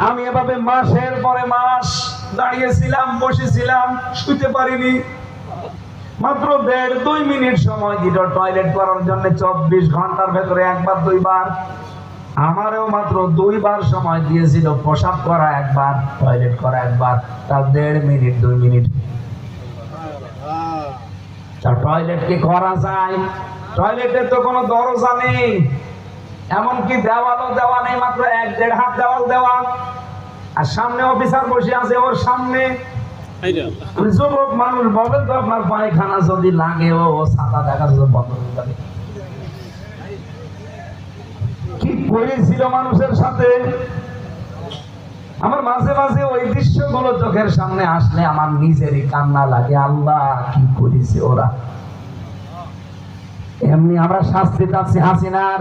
আমি এভাবে মাসের পরে মাস দাঁড়িয়েছিলাম, বসেছিলাম, শুতে পারিনি। মাত্র 1.5-2 মিনিট সময় দিল টয়লেট করার জন্য। 24 ঘন্টার ভেতরে একবার দুইবার। আমারও মাত্র 2 বার সময় দিয়েছিল, প্রসাব করা একবার, টয়লেট করা একবার। তার 1.5 মিনিট 2 মিনিট। টয়লেট কি করা যায়? টয়লেটের তো কোনো দরজা নেই, এমনকি দেওয়ালও দেওয়া নেই, মাত্র 1-1.5 হাত দেওয়াল দেওয়া। আর সামনে অফিসার বসে আছে, ওর সামনে যুবক মানুষ। বলেন তো আপনার পায়খানা যদি লাগে, ও ছাতা দেখার জন্য বন্ধ হয়ে যাবে। কি করেছিল মানুষের সাথে? আমার মাঝে মাঝে ওই দৃশ্যগুলো চোখের সামনে আসলে আমার নিজেরই কান্না লাগে। আল্লাহ, কি করেছে ওরা! এমনি আমরা শাস্তি চাচ্ছি হাসিনার।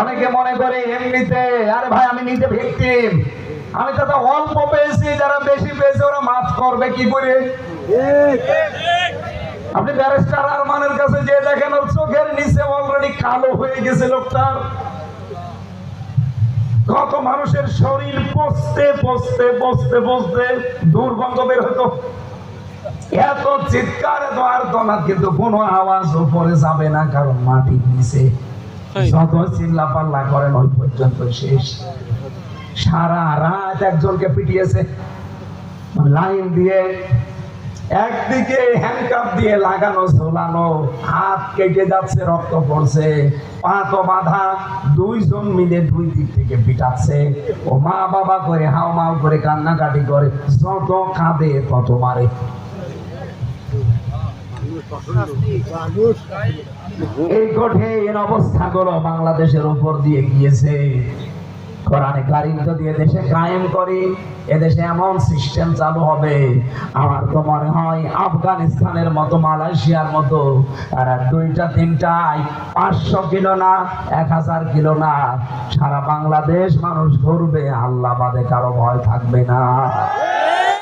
অনেকে মনে করে এমনিতে, আরে ভাই আমি নিজে ভিকটিম, আমি তো অল্প পেয়েছি, যারা বেশি পেয়েছে ওরা মাফ করবে কি করে? আপনি ব্যারিস্টার আরমানের কাছে যে দেখেন, ওর চোখের নিচে অলরেডি কালো হয়ে গেছে লোকটার। কত মানুষের শরীর পচতে পচতে পচতে পচতে দুর্গন্ধ বের হতো। এত চিৎকার, এত আর্তনাদ, কিন্তু কোনো আওয়াজ উপরে যাবে না, কারণ মাটির নিচে। যত চিল্লা পাল্লা করেন ওই পর্যন্ত শেষ। সারা রাত একজনকে পিটিয়েছে লাইন দিয়ে, একদিকে হ্যান্ডকাপ দিয়ে লাগানো ঝোলানো, হাত কেটে যাচ্ছে, রক্ত পড়ছে, পা তো বাঁধা, 2 জন মিলে 2 দিক থেকে পিটাচ্ছে। ও মা বাবা করে হাও মাও করে কান্নাকাটি করে, যত কাঁদে তত মারে। এই কঠিন অবস্থাগুলো বাংলাদেশের উপর দিয়ে গিয়েছে। কোরআনে কারীম যদি এদেশে কায়েম করি, এদেশে এমন সিস্টেম চালু হবে, আমার তো মনে হয় আফগানিস্তানের মতো, মালয়েশিয়ার মতো, আর 2টা-3টায় 500 কিলো না, 1000 কিলো না, সারা বাংলাদেশ মানুষ ঘুরবে, আল্লাহ বাদে কারো ভয় থাকবে না।